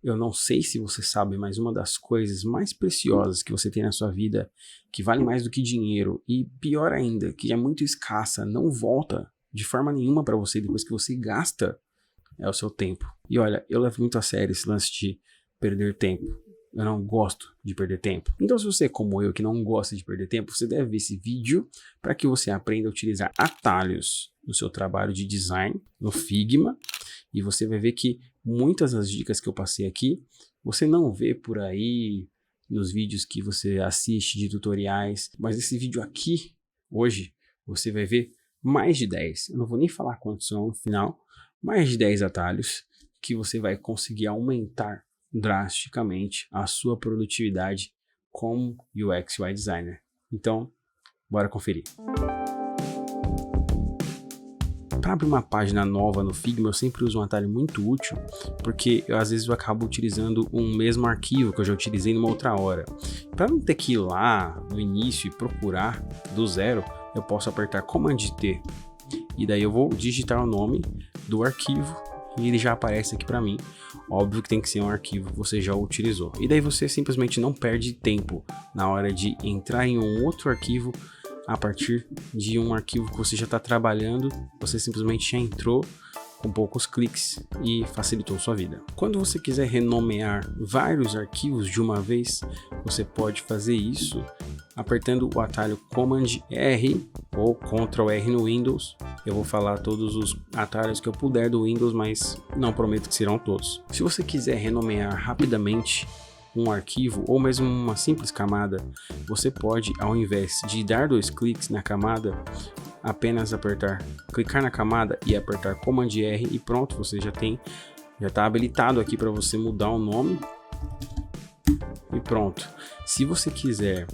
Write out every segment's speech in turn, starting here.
Eu não sei se você sabe, mas uma das coisas mais preciosas que você tem na sua vida, que vale mais do que dinheiro, e pior ainda, que é muito escassa, não volta de forma nenhuma para você depois que você gasta, é o seu tempo. E olha, eu levo muito a sério esse lance de perder tempo. Eu não gosto de perder tempo. Então, se você é como eu, que não gosta de perder tempo, você deve ver esse vídeo para que você aprenda a utilizar atalhos no seu trabalho de design, no Figma, e você vai ver que muitas das dicas que eu passei aqui, você não vê por aí nos vídeos que você assiste de tutoriais, mas esse vídeo aqui, hoje, você vai ver mais de 10. Eu não vou nem falar quantos são no final, mais de 10 atalhos que você vai conseguir aumentar drasticamente a sua produtividade como UX UI designer. Então, bora conferir. Para abrir uma página nova no Figma, eu sempre uso um atalho muito útil, porque às vezes eu acabo utilizando um mesmo arquivo que eu já utilizei numa outra hora. Para não ter que ir lá no início e procurar do zero, eu posso apertar Command T, e daí eu vou digitar o nome do arquivo e ele já aparece aqui para mim. Óbvio que tem que ser um arquivo que você já utilizou. E daí você simplesmente não perde tempo na hora de entrar em um outro arquivo a partir de um arquivo que você já está trabalhando. Você simplesmente já entrou com poucos cliques e facilitou sua vida. Quando você quiser renomear vários arquivos de uma vez, você pode fazer isso apertando o atalho Command R ou Ctrl R no Windows. Eu vou falar todos os atalhos que eu puder do Windows, mas não prometo que serão todos. Se você quiser renomear rapidamente um arquivo ou mesmo uma simples camada, você pode, ao invés de dar 2 cliques na camada, apenas clicar na camada e apertar Command R e pronto, você já está habilitado aqui para você mudar o nome e pronto. Se você quiser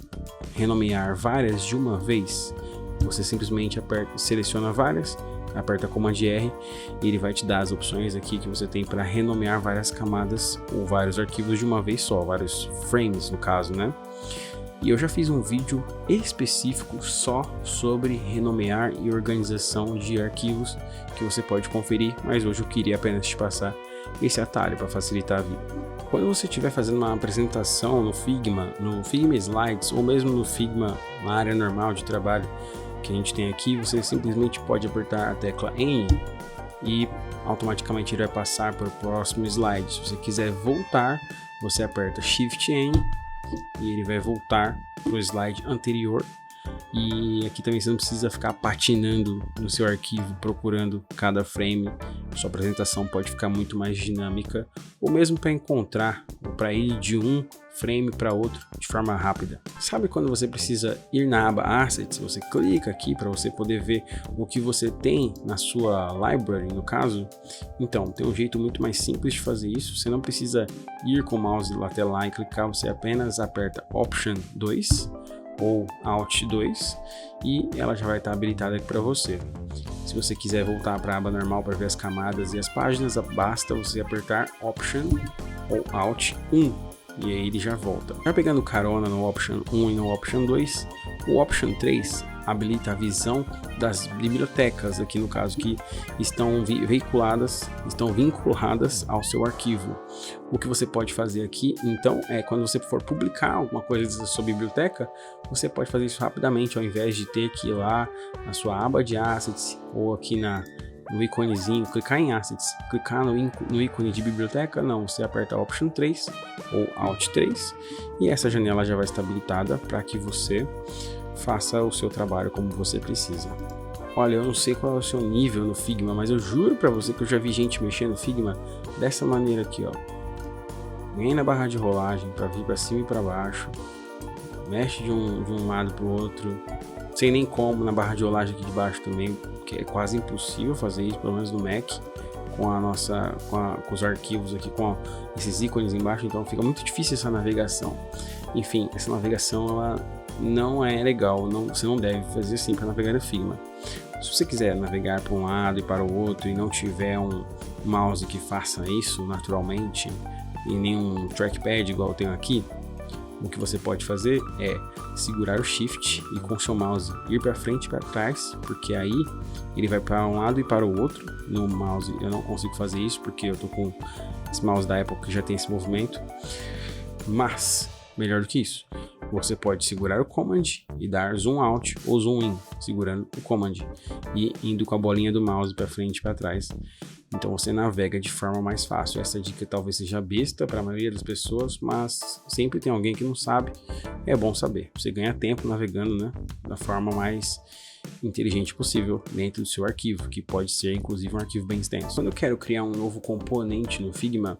renomear várias de uma vez, você simplesmente seleciona várias, aperta Command R e ele vai te dar as opções aqui que você tem para renomear várias camadas ou vários arquivos de uma vez só, vários frames no caso, né? E eu já fiz um vídeo específico só sobre renomear e organização de arquivos que você pode conferir, mas hoje eu queria apenas te passar esse atalho para facilitar a vida. Quando você estiver fazendo uma apresentação no Figma Slides ou mesmo no Figma na área normal de trabalho que a gente tem aqui, você simplesmente pode apertar a tecla N e automaticamente ele vai passar para o próximo slide. Se você quiser voltar, você aperta Shift N e ele vai voltar para o slide anterior. E aqui também você não precisa ficar patinando no seu arquivo procurando cada frame. Sua apresentação pode ficar muito mais dinâmica, ou mesmo para encontrar ou para ir de um frame para outro de forma rápida. Sabe quando você precisa ir na aba Assets, você clica aqui para você poder ver o que você tem na sua library, no caso? Então, tem um jeito muito mais simples de fazer isso. Você não precisa ir com o mouse até lá e clicar, você apenas aperta Option 2 ou Alt 2 e ela já vai estar habilitada aqui para você. Se você quiser voltar para a aba normal para ver as camadas e as páginas, basta você apertar Option ou Alt 1 e aí ele já volta. Já pegando carona no Option 1 e no Option 2, o Option 3 habilita a visão das bibliotecas, aqui no caso que estão vinculadas ao seu arquivo. O que você pode fazer aqui, então, é quando você for publicar alguma coisa da sua biblioteca, você pode fazer isso rapidamente, ao invés de ter que ir lá na sua aba de Assets ou aqui no íconezinho, clicar em Assets, clicar no ícone de biblioteca, não, você aperta Option 3 ou Alt 3 e essa janela já vai estar habilitada para que você faça o seu trabalho como você precisa. Olha, eu não sei qual é o seu nível no Figma, mas eu juro para você que eu já vi gente mexendo no Figma dessa maneira aqui, ó. Vem na barra de rolagem para vir para cima e para baixo, mexe de um lado para o outro, sem nem como na barra de rolagem aqui de baixo também, que é quase impossível fazer isso, pelo menos no Mac, com os arquivos aqui, com esses ícones embaixo, então fica muito difícil essa navegação. Enfim, essa navegação ela não é legal, você não deve fazer assim para navegar no Figma. Se você quiser navegar para um lado e para o outro e não tiver um mouse que faça isso naturalmente e nenhum trackpad igual eu tenho aqui, o que você pode fazer é segurar o Shift e com o seu mouse ir para frente e para trás, porque aí ele vai para um lado e para o outro. No mouse eu não consigo fazer isso porque eu tô com esse mouse da Apple que já tem esse movimento. Mas, melhor do que isso, você pode segurar o Command e dar Zoom Out ou Zoom In, segurando o Command e indo com a bolinha do mouse para frente e para trás. Então você navega de forma mais fácil. Essa dica talvez seja besta para a maioria das pessoas, mas sempre tem alguém que não sabe. É bom saber. Você ganha tempo navegando, né, da forma mais inteligente possível dentro do seu arquivo, que pode ser inclusive um arquivo bem extenso. Quando eu quero criar um novo componente no Figma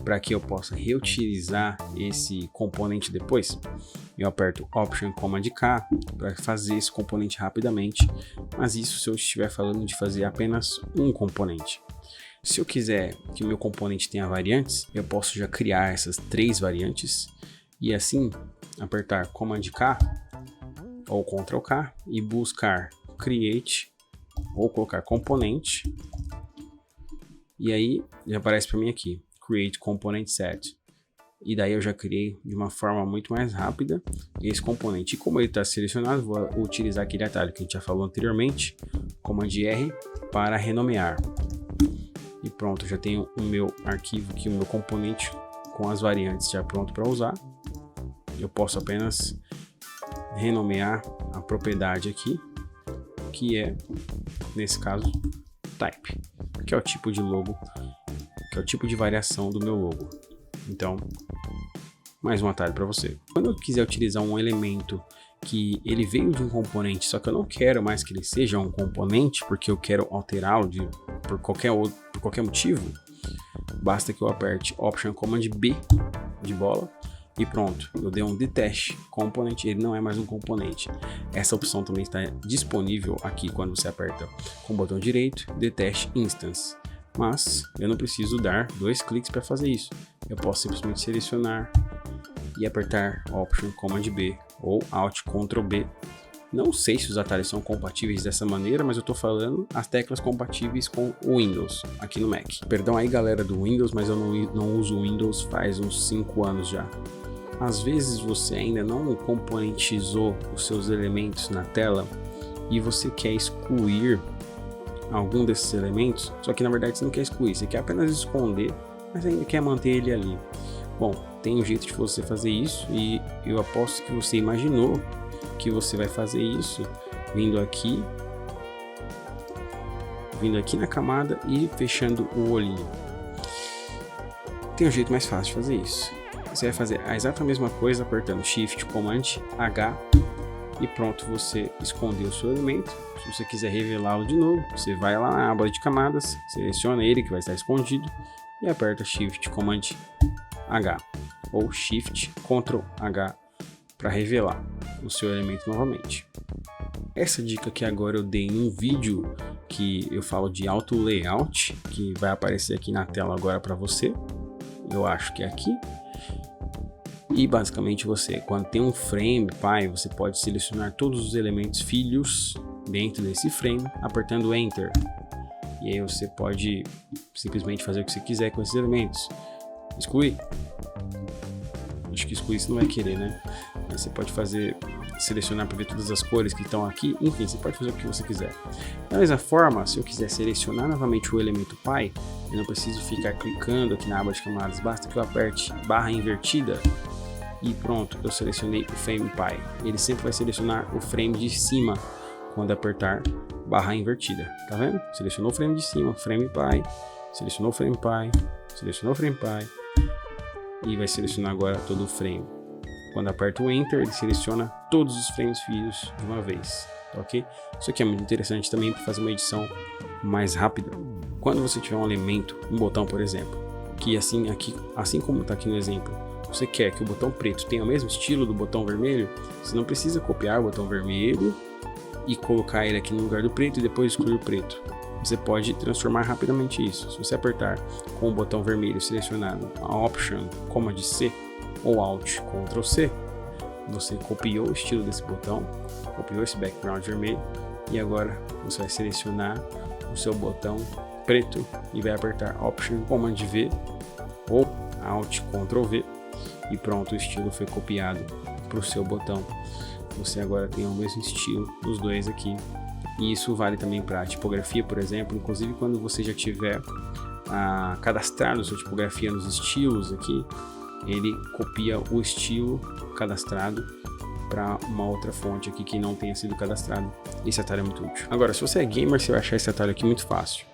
para que eu possa reutilizar esse componente depois, eu aperto Option Command K para fazer esse componente rapidamente, mas isso se eu estiver falando de fazer apenas um componente. Se eu quiser que o meu componente tenha variantes, eu posso já criar essas 3 variantes e assim apertar Command K ou Ctrl K e buscar Create ou colocar componente, e aí já aparece para mim aqui Create Component Set, e daí eu já criei de uma forma muito mais rápida esse componente. E como ele está selecionado, vou utilizar aquele atalho que a gente já falou anteriormente, Command R para renomear. E pronto, já tenho o meu arquivo aqui, o meu componente com as variantes já pronto para usar. Eu posso apenas renomear a propriedade aqui, que é, nesse caso, Type, que é o tipo de logo, que é o tipo de variação do meu logo. Então, mais um atalho para você. Quando eu quiser utilizar um elemento que ele veio de um componente, só que eu não quero mais que ele seja um componente, porque eu quero alterá-lo por qualquer motivo, basta que eu aperte Option Command B de bola e pronto, eu dei um Detach Component, ele não é mais um componente. Essa opção também está disponível aqui quando você aperta com o botão direito, Detach Instance. Mas eu não preciso dar 2 cliques para fazer isso. Eu posso simplesmente selecionar e apertar Option Command B ou Alt Ctrl B. Não sei se os atalhos são compatíveis dessa maneira, mas eu estou falando as teclas compatíveis com o Windows aqui no Mac. Perdão aí galera do Windows, mas eu não uso o Windows faz uns 5 anos já. Às vezes você ainda não componentizou os seus elementos na tela e você quer excluir algum desses elementos, só que na verdade você não quer excluir, você quer apenas esconder, mas ainda quer manter ele ali. Bom, tem um jeito de você fazer isso e eu aposto que você imaginou que você vai fazer isso vindo aqui na camada e fechando o olhinho. Tem um jeito mais fácil de fazer isso. Você vai fazer a exata mesma coisa apertando Shift Command H e pronto, você escondeu o seu elemento. Se você quiser revelá-lo de novo, você vai lá na aba de camadas, seleciona ele que vai estar escondido e aperta Shift Command H ou Shift Ctrl H para revelar o seu elemento novamente. Essa dica que agora eu dei em um vídeo que eu falo de auto layout, que vai aparecer aqui na tela agora para você. Eu acho que é aqui. E basicamente você, quando tem um frame pai, você pode selecionar todos os elementos filhos dentro desse frame, apertando Enter. E aí você pode simplesmente fazer o que você quiser com esses elementos. Excluir. Acho que excluir você não vai querer, né? Mas você pode selecionar para ver todas as cores que estão aqui. Enfim, você pode fazer o que você quiser. Da mesma forma, se eu quiser selecionar novamente o elemento pai, eu não preciso ficar clicando aqui na aba de camadas. Basta que eu aperte barra invertida e pronto, eu selecionei o frame pi. Ele sempre vai selecionar o frame de cima quando apertar barra invertida, tá vendo? Selecionou o frame de cima, frame pi, selecionou o frame pi, selecionou o frame pi e vai selecionar agora todo o frame. Quando aperto o Enter, ele seleciona todos os frames filhos de uma vez, tá ok? Isso aqui é muito interessante também para fazer uma edição mais rápida. Quando você tiver um elemento, um botão por exemplo, que assim como está aqui no exemplo, você quer que o botão preto tenha o mesmo estilo do botão vermelho, você não precisa copiar o botão vermelho e colocar ele aqui no lugar do preto e depois excluir o preto. Você pode transformar rapidamente isso. Se você apertar com o botão vermelho selecionado a Option Command C ou Alt Ctrl C, você copiou o estilo desse botão, copiou esse background vermelho e agora você vai selecionar o seu botão preto e vai apertar Option Command V ou Alt Ctrl V e pronto, o estilo foi copiado para o seu botão. Você agora tem o mesmo estilo dos dois aqui. E isso vale também para tipografia, por exemplo. Inclusive quando você já tiver cadastrado sua tipografia nos estilos aqui, ele copia o estilo cadastrado para uma outra fonte aqui que não tenha sido cadastrado. Esse atalho é muito útil. Agora, se você é gamer, você vai achar esse atalho aqui muito fácil.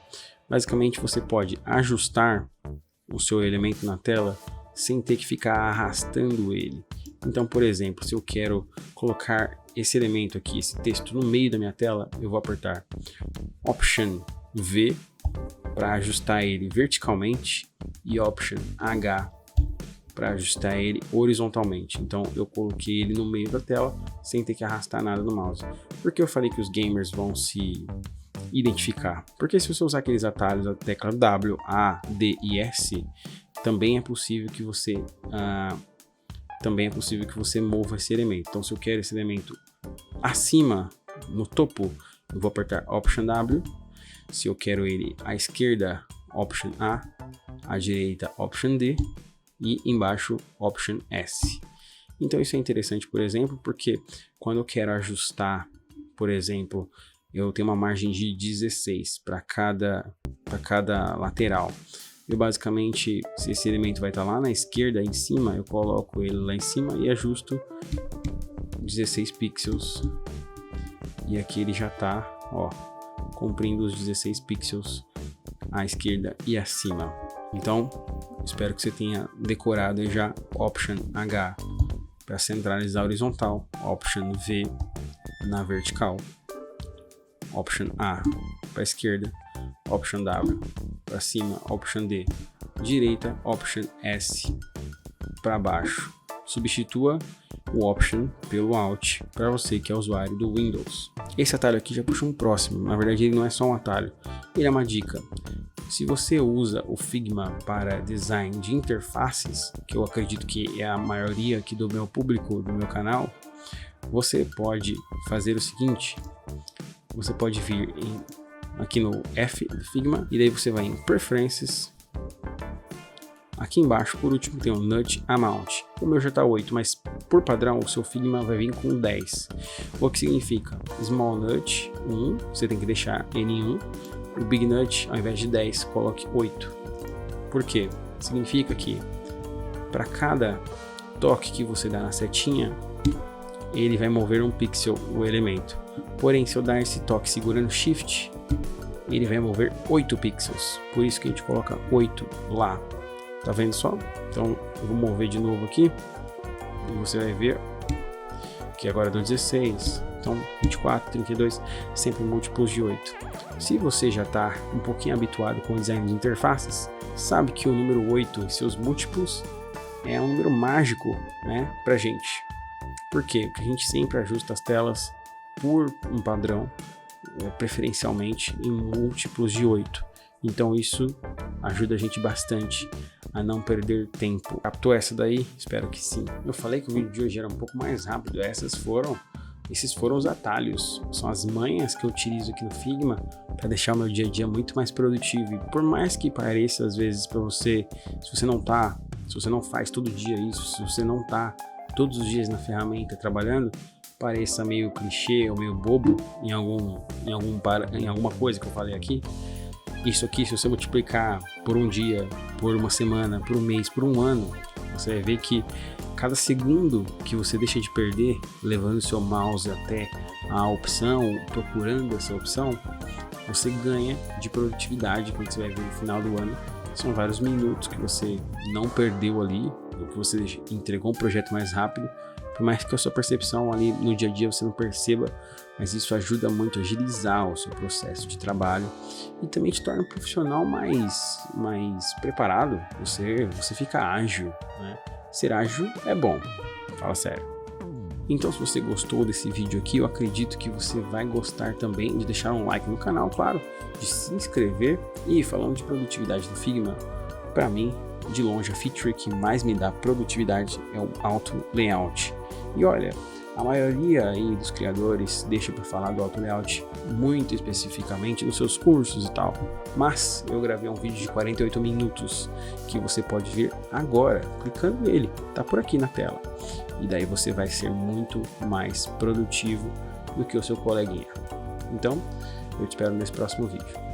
Basicamente, você pode ajustar o seu elemento na tela sem ter que ficar arrastando ele. Então, por exemplo, se eu quero colocar esse elemento aqui, esse texto no meio da minha tela, eu vou apertar Option V para ajustar ele verticalmente e Option H para ajustar ele horizontalmente. Então eu coloquei ele no meio da tela sem ter que arrastar nada no mouse. Por que eu falei que os gamers vão se identificar? Porque se você usar aqueles atalhos da tecla W, A, D e S, também é possível que você mova esse elemento. Então se eu quero esse elemento acima, no topo, eu vou apertar Option W. Se eu quero ele à esquerda, Option A, à direita, Option D e embaixo Option S. Então isso é interessante, por exemplo, porque quando eu quero ajustar, por exemplo, eu tenho uma margem de 16 para cada lateral. Eu basicamente, se esse elemento vai estar lá na esquerda, em cima, eu coloco ele lá em cima e ajusto 16 pixels. E aqui ele já está, cumprindo os 16 pixels à esquerda e acima. Então, espero que você tenha decorado já Option H para centralizar horizontal, Option V na vertical, Option A para a esquerda, Option W para cima, Option D direita, Option S para baixo. Substitua o Option pelo Alt para você que é usuário do Windows. Esse atalho aqui já puxa um próximo, na verdade ele não é só um atalho, ele é uma dica. Se você usa o Figma para design de interfaces, que eu acredito que é a maioria aqui do meu público, do meu canal, você pode fazer o seguinte: você pode vir aqui no F do Figma, e daí você vai em Preferences. Aqui embaixo, por último, tem o Nudge Amount. O meu já está 8, mas por padrão o seu Figma vai vir com 10. O que significa? Small Nudge 1, você tem que deixar ele em 1. O Big Nudge, ao invés de 10, coloque 8. Por quê? Significa que para cada toque que você dá na setinha, ele vai mover um pixel o elemento. Porém, se eu dar esse toque segurando Shift, ele vai mover 8 pixels. Por isso que a gente coloca 8 lá. Tá vendo só? Então eu vou mover de novo aqui e você vai ver que agora deu 16. Então 24, 32, sempre múltiplos de 8. Se você já está um pouquinho habituado com o design de interfaces, sabe que o número 8 e seus múltiplos é um número mágico, né, pra gente. Por quê? Porque a gente sempre ajusta as telas por um padrão, preferencialmente em múltiplos de 8. Então isso ajuda a gente bastante a não perder tempo. Captou essa daí? Espero que sim. Eu falei que o vídeo de hoje era um pouco mais rápido. Esses foram os atalhos, são as manhas que eu utilizo aqui no Figma para deixar o meu dia a dia muito mais produtivo. E por mais que pareça às vezes para você, se você não faz todo dia isso, se você não tá todos os dias na ferramenta trabalhando, pareça meio clichê ou meio bobo em alguma coisa que eu falei aqui. Isso aqui, se você multiplicar por um dia, por uma semana, por um mês, por um ano, você vai ver que cada segundo que você deixa de perder levando seu mouse até a opção, procurando essa opção, você ganha de produtividade quando você vai ver no final do ano. São vários minutos que você não perdeu ali, ou que você entregou um projeto mais rápido, por mais que a sua percepção ali no dia a dia você não perceba, mas isso ajuda muito a agilizar o seu processo de trabalho e também te torna um profissional mais preparado. Você fica ágil, né? Ser ágil é bom, fala sério. Então, se você gostou desse vídeo aqui, eu acredito que você vai gostar também de deixar um like no canal, claro, de se inscrever. E falando de produtividade do Figma, para mim, de longe, a feature que mais me dá produtividade é o Auto Layout. E olha, a maioria aí dos criadores deixa para falar do Auto Layout muito especificamente nos seus cursos e tal, mas eu gravei um vídeo de 48 minutos que você pode ver agora, clicando nele, tá por aqui na tela, e daí você vai ser muito mais produtivo do que o seu coleguinha. Então, eu te espero nesse próximo vídeo.